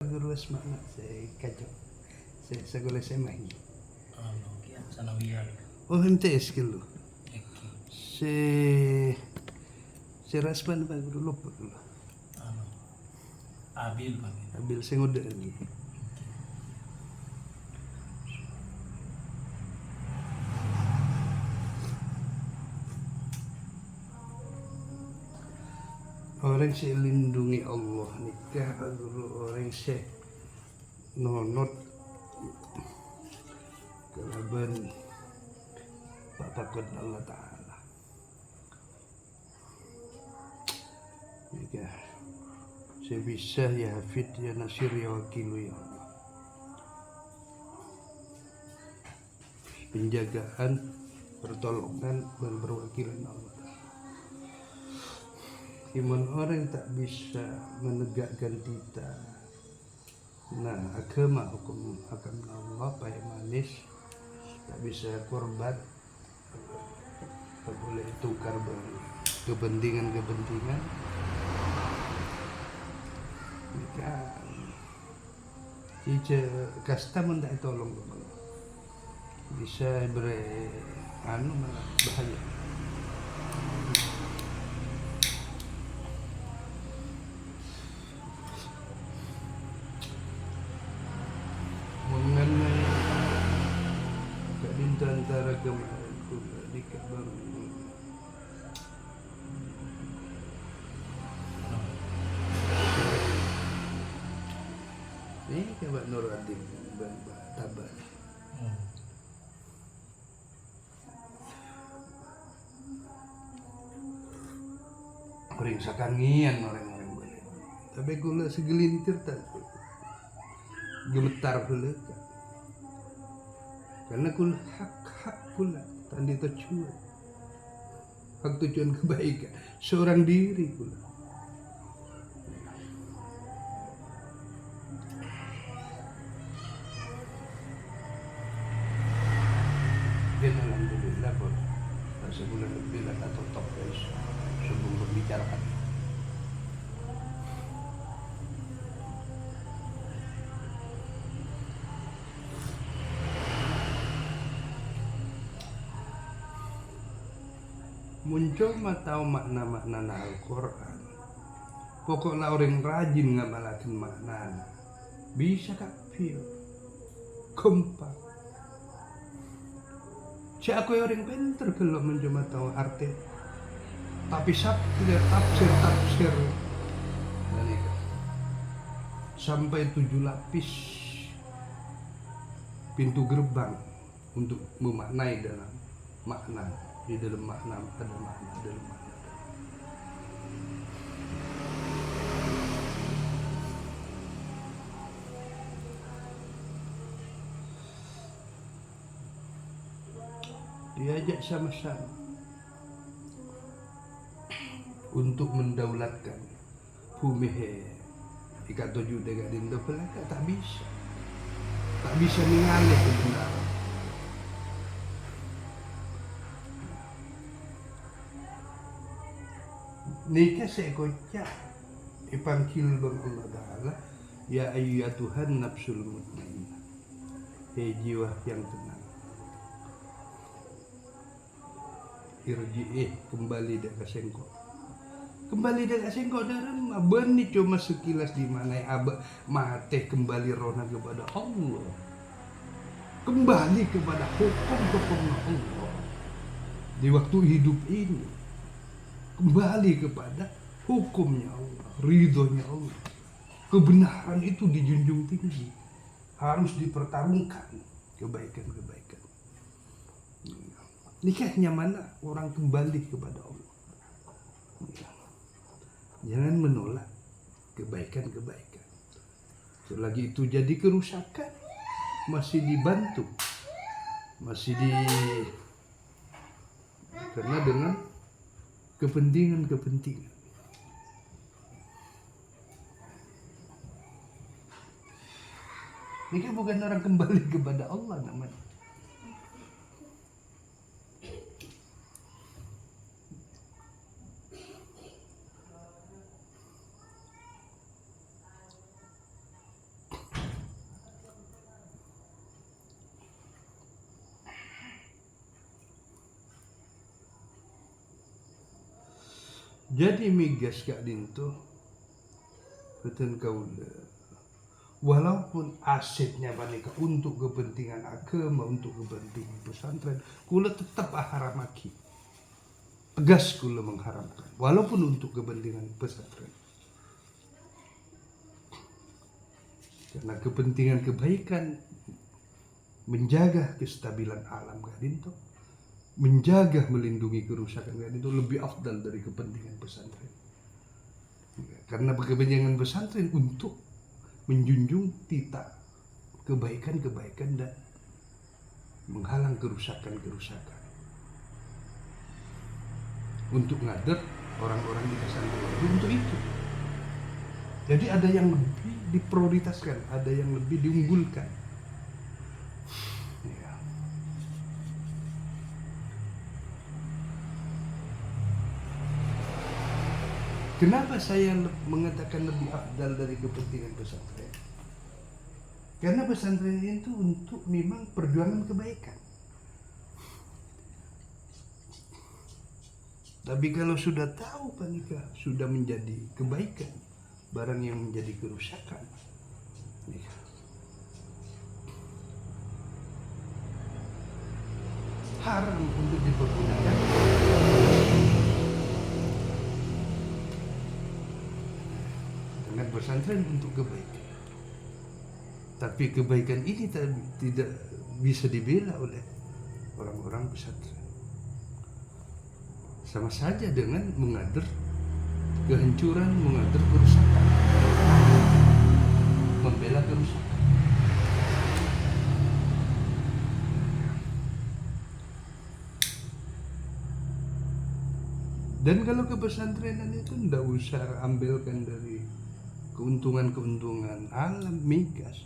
Guru asmana saya kacau. Saya sekolah SMA ini. Sanawiyah. Oh MTS gitu. Eki. Si Rasman Pak Guru lupa dulu. Abil Pak. Ambil saya ngode lagi. Orang saya lindungi Allah nikah Guru orang saya nonot kelaban Pak takut Allah Ta'ala nikah saya bisa ya Hafid ya Nasir ya Wakilu ya Allah, penjagaan pertolongan dan perwakilan Allah. Iman orang tak bisa menegakkan kita. Nah, agama hukum Allah payah manis tak bisa korban, tak boleh tukar kepentingan. Maka jika kasta mendak tolong bisa malah bahaya. Mengenai keadaan antara kemarin di kabar ini kabar Nur Adin Tabar. Orang sakangian orang-orang boleh. Tapi gula segelintir tak gemetar pula. Karena kul hak pula tadi tujuan. Hak tujuan kebaikan seorang diri pula. Dan alhamdulillah pun sebulan lebih lah atau top guys sebelum membicarakan. Muncul tahu makna-makna Al-Quran. Pokoknya orang rajin ngamalakin makna bisa kafir kompak. Siapa orang pinter kalau mencoba tahu arti, tapi tafsir sampai 7 lapis pintu gerbang untuk memaknai dalam makna. Di dalam makna ada makna dalam makna. Diajak sama-sama untuk mendaulatkan bumi ikat tujuh dengan dinda pelaka tak bisa mengalih kebenaran. Nikah saya kocak dipanggil bang Allah Ta'ala, ya ayyatuhan nafsul mutmainnah, hei jiwa yang tenang, irji'ih kembali dekat sengkok dalam benih cuma sekilas di mana abah mate kembali rona kepada Allah, kembali kepada hukum Allah di waktu hidup ini. Kembali kepada hukumnya Allah, ridhonya Allah. Kebenaran itu dijunjung tinggi, harus dipertarungkan kebaikan. Nikahnya mana orang kembali kepada Allah. Jangan menolak kebaikan. Selagi itu jadi kerusakan, masih dibantu, karena dengan kepentingan. Ini kan bukan orang kembali kepada Allah namanya. Jadi migas Kak Dinto beten kaula walaupun asetnya panika untuk kepentingan agama, untuk kepentingan pesantren, kula tetap haramaki. Tegas kula mengharamkan walaupun untuk kepentingan pesantren. Karena kepentingan kebaikan menjaga kestabilan alam Kak Dinto, menjaga melindungi kerusakan Kak Dinto lebih afdal dari kepentingan pesantren. Karena kepentingan pesantren untuk menjunjung titah kebaikan-kebaikan dan menghalang kerusakan-kerusakan. Untuk ngader orang-orang di pesantren untuk itu. Jadi ada yang lebih diprioritaskan, ada yang lebih diunggulkan. Ya. Kenapa saya mengatakan lebih afdal dari kepentingan pesantren? Karena pesantren itu untuk memang perjuangan kebaikan. Tapi kalau sudah tahu panika sudah menjadi kebaikan, barang yang menjadi kerusakan, ya. Haram untuk dipergunakan. Dengan pesantren untuk kebaikan. Tapi kebaikan ini tidak bisa dibela oleh orang-orang pesantren. Sama saja dengan mengader kehancuran, mengader kerusakan, membela kerusakan. Dan kalau ke pesantrenan itu ndak usah ambilkan dari keuntungan-keuntungan alam migas.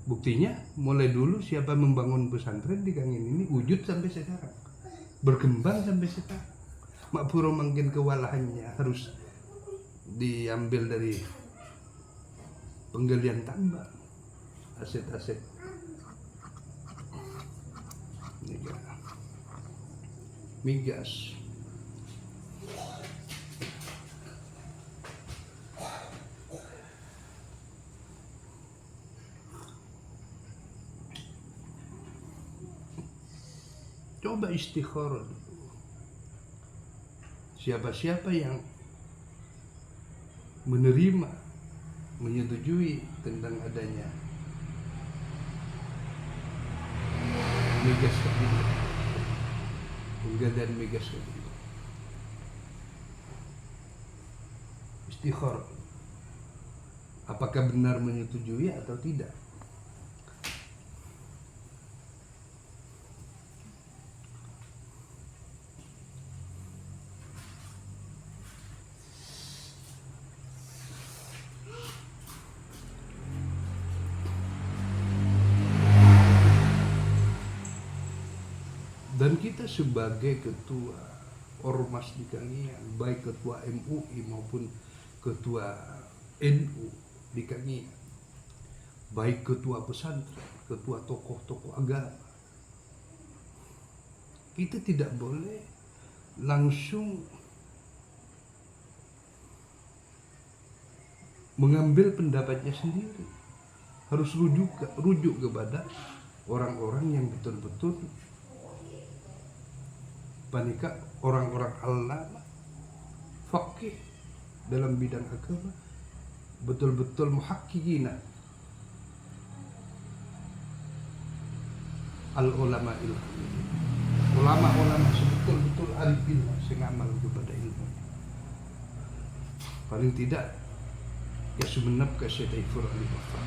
Buktinya mulai dulu siapa membangun pesantren di Kangin ini wujud sampai sekarang, berkembang sampai sekarang. Mak Puro makin kewalahannya harus diambil dari penggalian tambang, aset-aset migas. Coba istikharah dulu. Siapa-siapa yang menerima, menyetujui tentang adanya migas kabinda, penggalian migas kabinda, istikharah, apakah benar menyetujui atau tidak. Dan kita sebagai ketua ormas di Kangian, baik ketua MUI maupun ketua NU di Kangian, baik ketua pesantren, ketua tokoh-tokoh agama, kita tidak boleh langsung mengambil pendapatnya sendiri. Harus rujuk kepada orang-orang yang betul-betul panika, orang-orang alama, faqih dalam bidang agama, betul-betul muhakkikina, al-ulama ilmu, ulama-ulama sebetul-betul arif ilmu, sengamal kepada ilmu. Paling tidak ya sebenap ke Syekh Ali Bafar.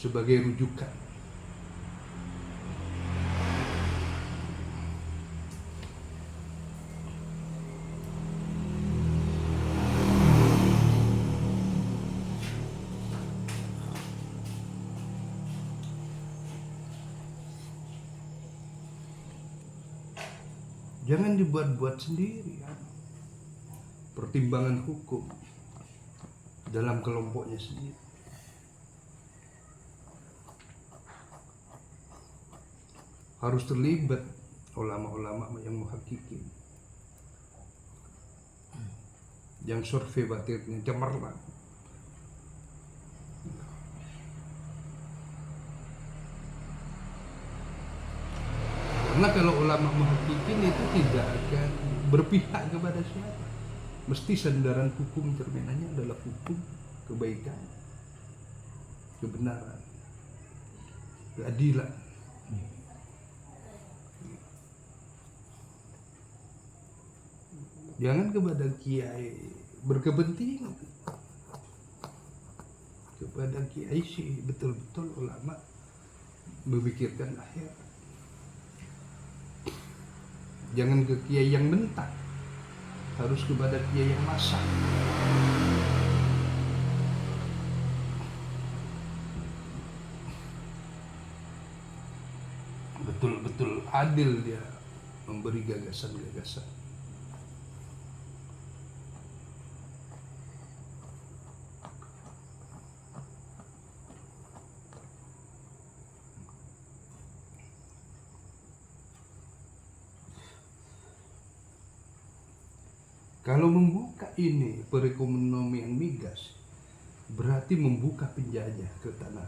Sebagai rujukan. Jangan dibuat-buat sendiri ya. Pertimbangan hukum dalam kelompoknya sendiri. harus terlibat ulama-ulama yang muhakkikin, yang survei batinnya cemerlang. Karena kalau ulama muhakkikin itu tidak akan berpihak kepada siapa. Mesti sandaran hukum cerminannya adalah hukum, kebaikan, kebenaran, keadilan. Jangan kepada kiai berkepentingan. Kepada kiai sih betul-betul ulama memikirkan akhirat. Jangan ke kiai yang bentak, harus kepada kiai yang masak. Betul-betul adil dia memberi gagasan-gagasan. Kalau membuka ini perekonomian migas, berarti membuka penjajah ke tanah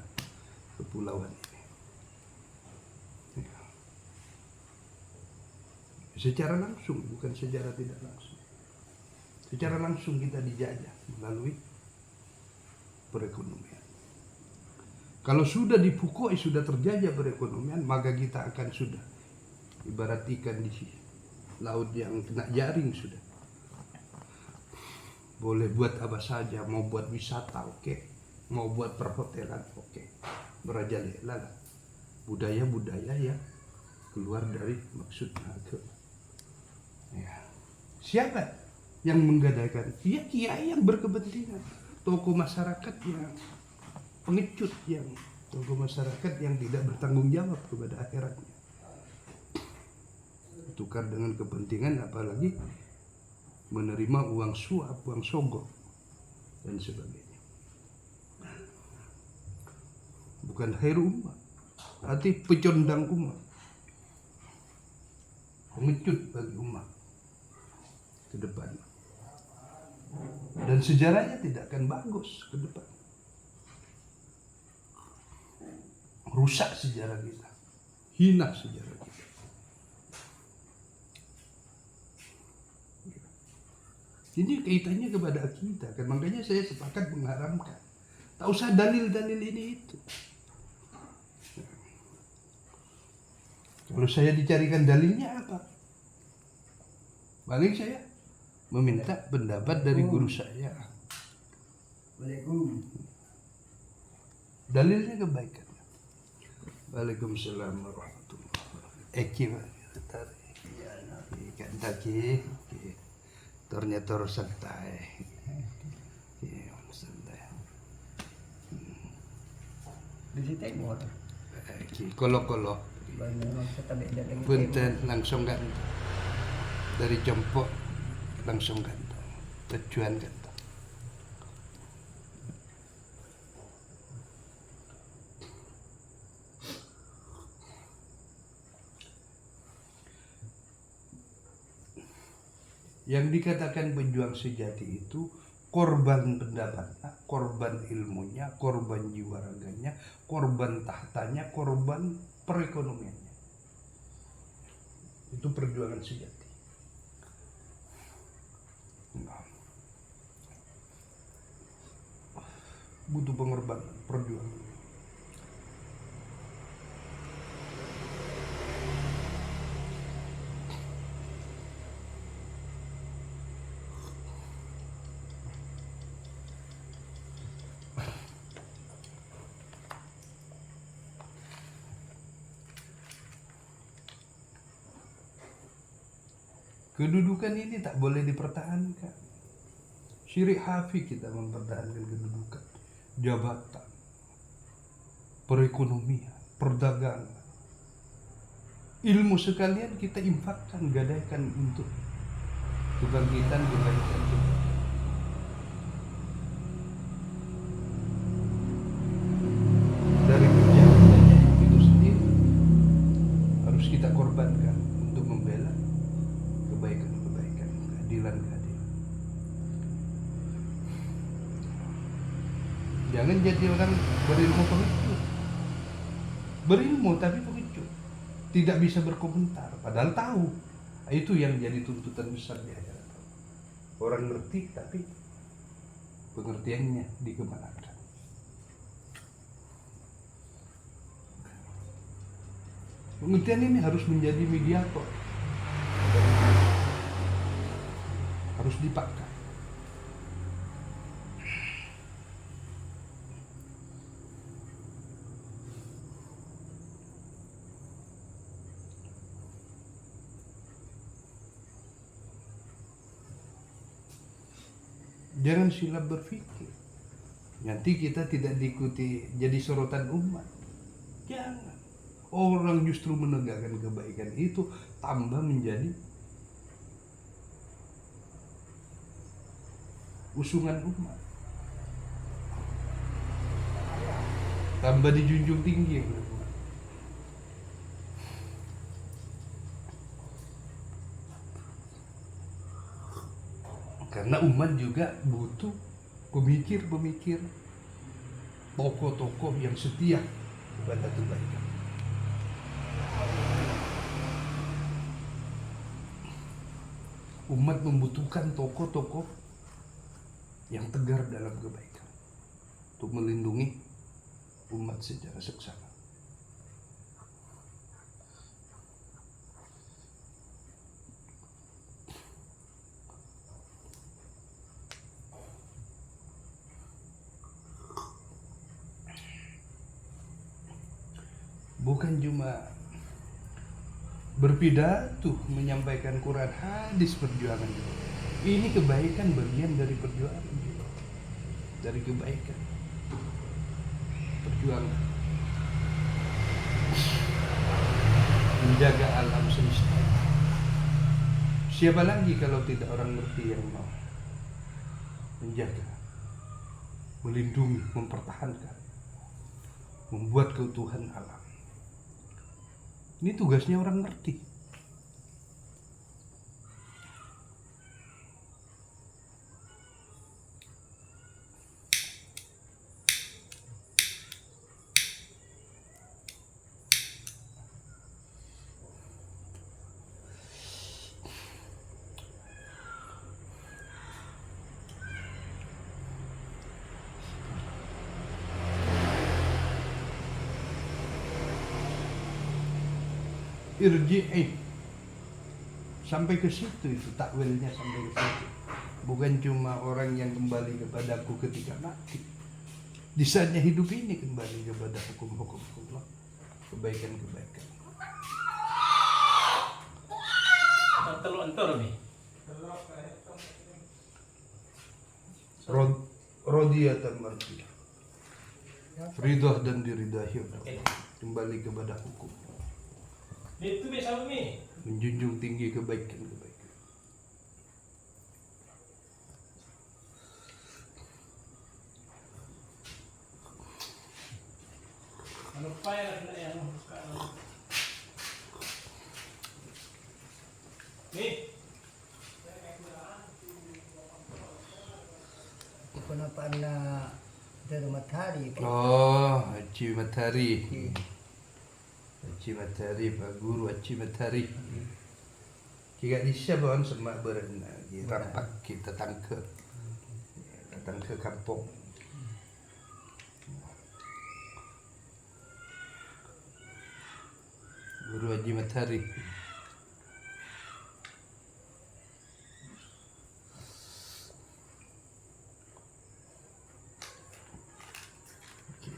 kepulauan ini. Ya. Secara langsung, bukan secara tidak langsung. Secara langsung kita dijajah melalui perekonomian. Kalau sudah dipukoi, sudah terjajah perekonomian, maka kita akan sudah ibarat ikan di laut yang kena jaring sudah. Boleh buat apa saja, mau buat wisata oke, mau buat perhotelan oke, merajalela lah. Budaya-budaya yang keluar dari maksud agama. Ya. Siapa yang menggadaikan? Ya kiai yang berkepentingan, tokoh masyarakat yang pengecut, yang tokoh masyarakat yang tidak bertanggung jawab kepada akhiratnya. Tukar dengan kepentingan, apalagi menerima uang suap, uang sogok, dan sebagainya. Bukan khairu ummah, arti pecondang umat, pengecut bagi umat ke depan. Dan sejarahnya tidak akan bagus ke depan. Rusak sejarah kita, hina sejarah kita. Ini kaitannya kepada akidah kan, makanya saya sepakat mengharamkan. Tak usah dalil-dalil ini itu. Kalau saya dicarikan dalilnya apa? Paling saya meminta pendapat dari guru saya. Dalilnya kebaikan. Waalaikumsalam warahmatullahi wabarakatuh. Eki ikan daki. Ternyata santai. Di situ mau. Kolo-kolo. Punten langsung kan dari Jempok langsung kan tujuan kan. Yang dikatakan pejuang sejati itu korban pendapatnya, korban ilmunya, korban jiwa raganya, korban tahtanya, korban perekonomiannya. Itu perjuangan sejati. Butuh pengorbanan, perjuangan. Kedudukan ini tak boleh dipertahankan. Syirik hafi kita mempertahankan kedudukan, jabatan, perekonomian, perdagangan. Ilmu sekalian kita infakkan, gadaikan untuk kebangkitan kebaikan kita. Dari kerjaan itu sendiri harus keadilan. Jangan jadi orang berilmu pengecut. Berilmu tapi pengecut. Tidak bisa berkomentar, padahal tahu. Itu yang jadi tuntutan besar di akhirat. Orang ngerti tapi pengertiannya dikemanakan. Pengertian ini harus menjadi mediator, harus dipakai. Jangan silap berpikir nanti kita tidak diikuti jadi sorotan umat. Jangan. Orang justru menegakkan kebaikan itu tambah menjadi usungan umat, tambah dijunjung tinggi oleh umat. Karena umat juga butuh pemikir-pemikir, tokoh-tokoh yang setia kepada kebaikan. Umat membutuhkan tokoh-tokoh yang tegar dalam kebaikan untuk melindungi umat secara seksama. Bukan cuma berpidato menyampaikan Quran, hadis perjuangan. Ini kebaikan bagian dari perjuangan, dari kebaikan perjuangan menjaga alam semesta. Siapa lagi kalau tidak orang ngerti yang mau menjaga, melindungi, mempertahankan, membuat keutuhan alam. Ini tugasnya orang ngerti. Irji'i, sampai ke situ, itu takwilnya sampai ke situ. Bukan cuma orang yang kembali kepadaku ketika mati, di saatnya hidup ini kembali kepada hukum-hukum Allah, kebaikan-kebaikan. Telur entar nih. Rodiyatan mardiyah, ridha dan diridai oleh Allah, kembali kepada hukum, Itu bisa nih. menjunjung tinggi kebaikan-kebaikan. Ano pa yan? Nih. Kenapa na dari matahari? Oh, Haji Matahari. Haji Matahari, Pak Guru Haji Matahari. Kira disya bawan semak berenang, rampak kita datang ke kampung. Guru Haji Matahari.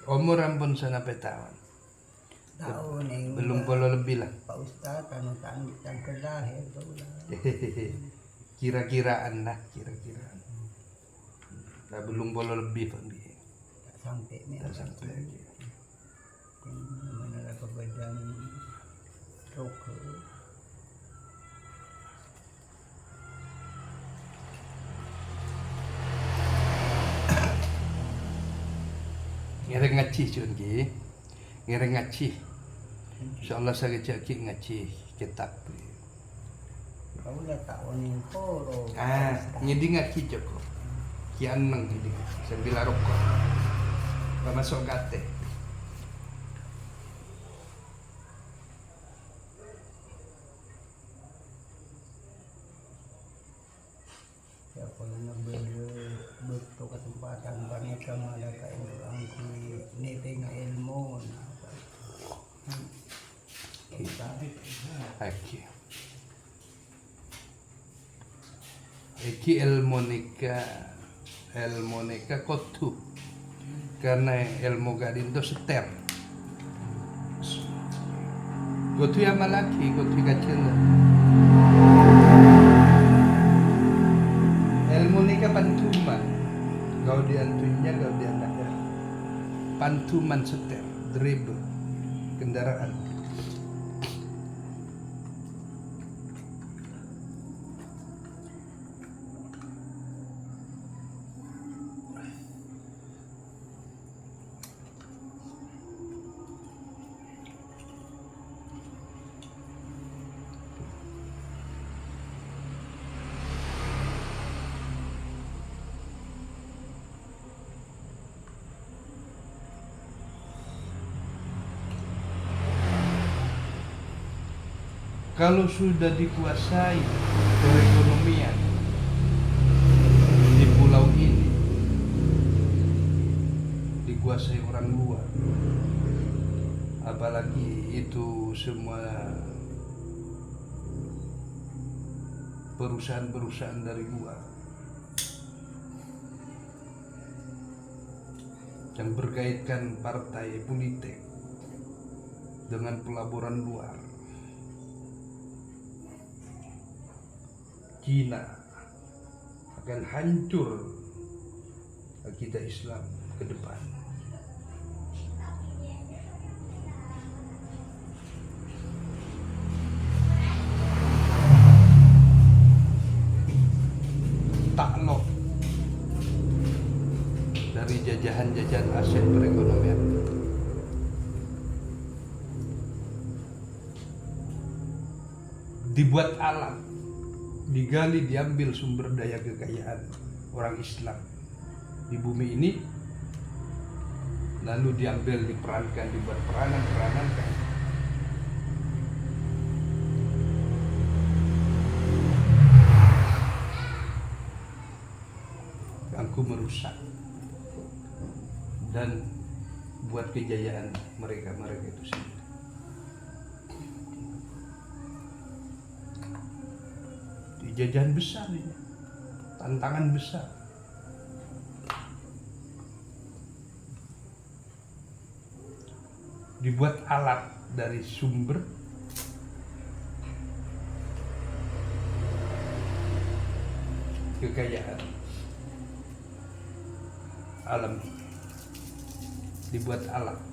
Umur ampun sana petawan. Tahun yang Belum puluh lebih lah. Pak Ustaz anu tangkel lahir tu lah. Kira-kiraan lah, kira-kiraan. Nah, belum puluh lebih Pak. Tak sampai ni. Tak sampai lagi. Mana lah perbedaan rokok. Ngereng ngaji cun ki. Ngereng ngaji. Insyaallah saya cek ngaji kitab. kau dah tahu nih koro. Ngidingat ki Joko. Ki aneng gini sambil rokok. Masuk gate. Ya kalau nak betul kesempatan banyak kamu ada kain orang ini tengah ilmu. Iki elmonika kotu karena ilmu gadin itu seter kotu yang malaki kotu kacil elmonika pantuman kau diantunya kau dianaknya pantuman seter dribble kendaraan. Kalau sudah dikuasai perekonomian di pulau ini, dikuasai orang luar, apalagi itu semua perusahaan-perusahaan dari luar yang berkaitkan partai politik dengan pelaburan luar, Cina akan hancur akidah Islam ke depan. Takluk dari jajahan-jajahan aset perekonomian. Dibuat alat, digali, diambil sumber daya kekayaan orang Islam di bumi ini, lalu diambil, diperankan, dibuat peranan-peranan kan. Aku merusak dan buat kejayaan mereka itu sendiri. Jajahan besar ini, tantangan besar. Dibuat alat dari sumber kekayaan alam, dibuat alat.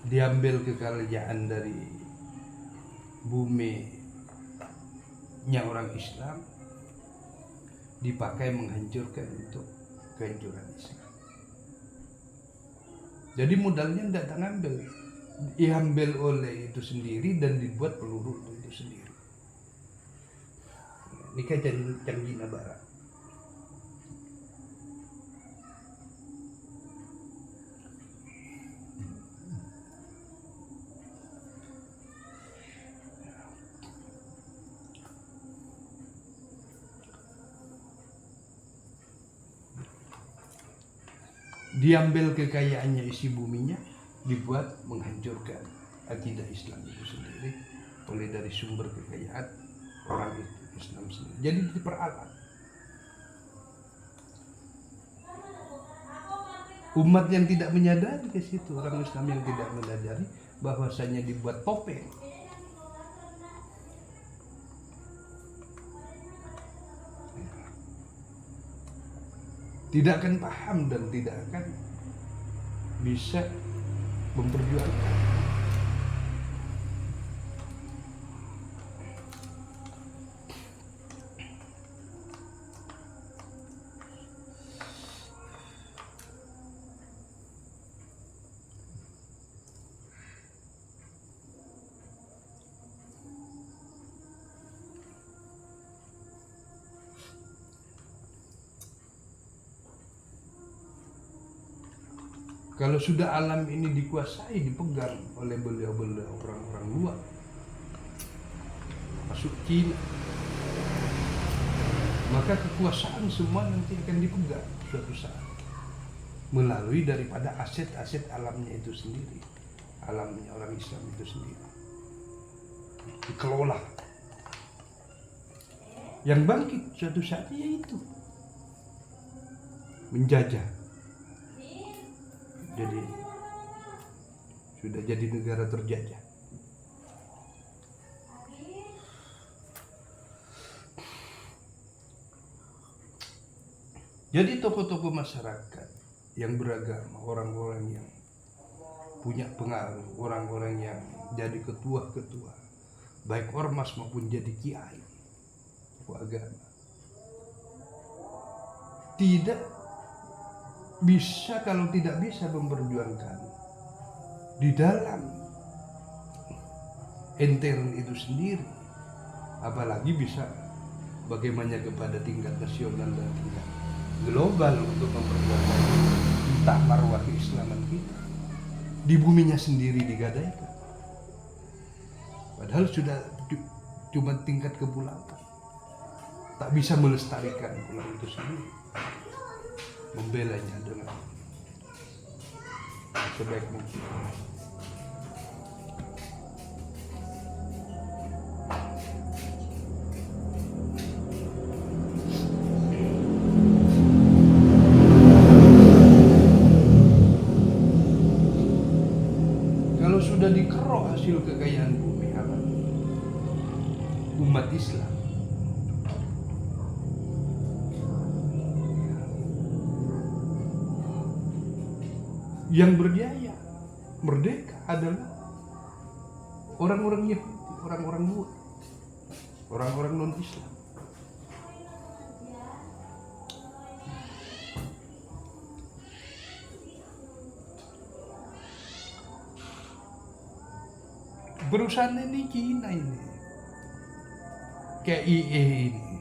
Diambil kekayaan dari buminya orang Islam, dipakai menghancurkan untuk kehancuran Islam. Jadi modalnya tidak ngambil, diambil oleh itu sendiri dan dibuat peluru itu sendiri. Ini kan Cina Barat. Diambil kekayaannya, isi buminya, dibuat menghancurkan akidah Islam itu sendiri oleh dari sumber kekayaan orang Islam sendiri. Jadi diperalat. Umat yang tidak menyadari ke situ, orang Islam yang tidak menyadari bahwasanya dibuat topeng. tidak akan paham dan tidak akan bisa memperjuangkan. Kalau sudah alam ini dikuasai, dipegang oleh beliau-beliau orang-orang luar, masuk Cina, maka kekuasaan semua nanti akan dipegang suatu saat melalui daripada aset-aset alamnya itu sendiri, alamnya orang Islam itu sendiri dikelola. Yang bangkit suatu saat yaitu menjajah. Jadi sudah jadi negara terjajah. Jadi tokoh-tokoh masyarakat yang beragama, orang-orang yang punya pengaruh, orang-orang yang jadi ketua-ketua, baik ormas maupun jadi kiai, tokoh agama, tidak bisa, kalau tidak bisa memperjuangkan di dalam intern itu sendiri, apalagi bisa bagaimana kepada tingkat nasional dan tingkat global untuk memperjuangkan entah marwah keislaman kita di buminya sendiri digadaikan, padahal sudah cuma tingkat kepulauan, tak bisa melestarikan pulau itu sendiri, membelanya dengan sebaik mungkin. Kalau sudah dikerok hasil kekayaan bumi alam umat Islam, yang berjaya, merdeka adalah orang-orang Yahudi, orang-orang luar, orang-orang non-Islam. Perusahaan ini Cina ini, KIE ini,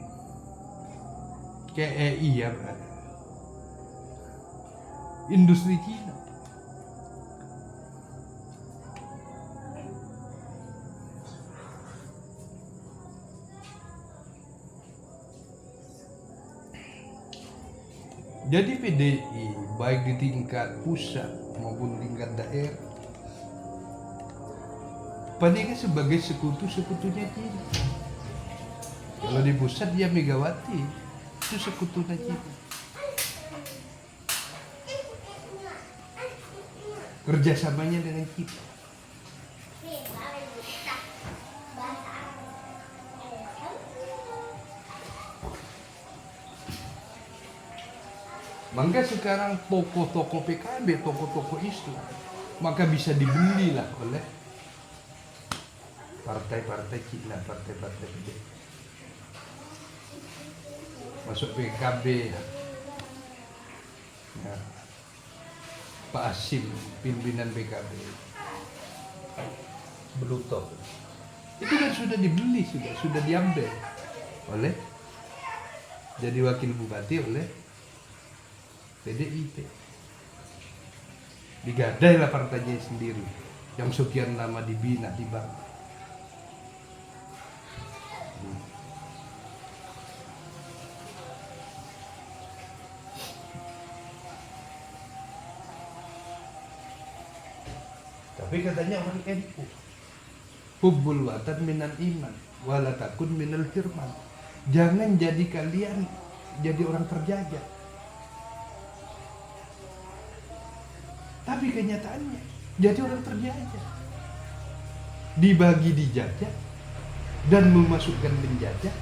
KEI ya, industri Cina. Jadi PDI baik di tingkat pusat maupun tingkat daerah, PDI sebagai sekutu-sekutunya Cina. Kalau di pusat dia Megawati, itu sekutunya Cina. Kerjasamanya dengan kita. Maka sekarang tokoh-tokoh PKB, tokoh-tokoh Islam, maka bisa dibelilah oleh partai-partai Cina, partai-partai gede. Masuk PKB, ya, Pak Asim, pimpinan PKB, Bluto, itu kan sudah dibeli, sudah diambil oleh, jadi wakil bupati oleh PDIP. Digadailah partainya sendiri yang sekian lama dibina, dibangun. Tapi katanya orang NU, hubbul watan minal iman, wala takun minal firman. Jangan jadi kalian jadi orang terjajah. Tapi kenyataannya jadi orang terjajah, dibagi dijajah dan memasukkan penjajah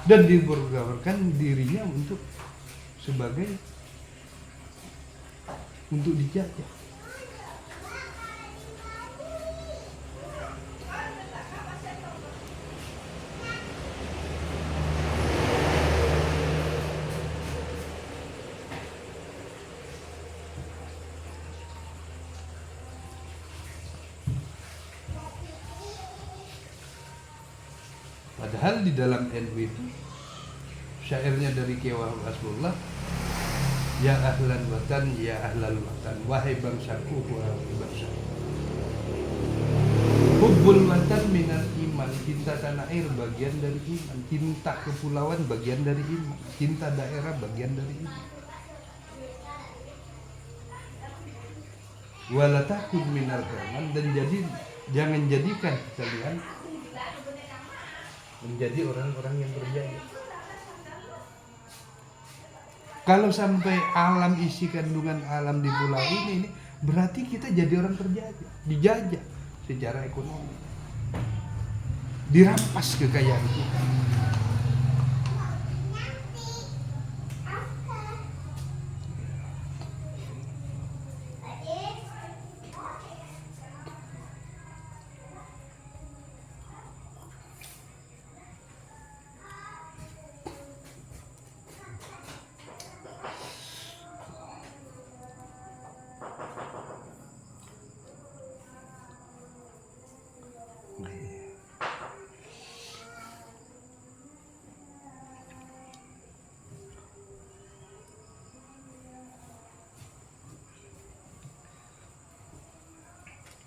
dan dipergawarkan dirinya untuk sebagai untuk dijajah. Padahal di dalam NU itu syairnya dari Kiai Rasulullah, ya ahlan watan, ya ahlal watan, wahai bangsaku, wahai bangsaku. Hubbul watan minal iman, cinta tanah air bagian dari iman, cinta kepulauan bagian dari iman, cinta daerah bagian dari iman. Wala takun minal zaman, dan jangan jadikan kalian menjadi orang-orang yang berjaya. Kalau sampai alam, isi kandungan alam di pulau ini berarti kita jadi orang terjajah, dijajah secara ekonomi, dirampas kekayaan kita.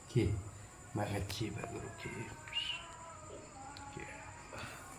Oke, makasih Pak Guru.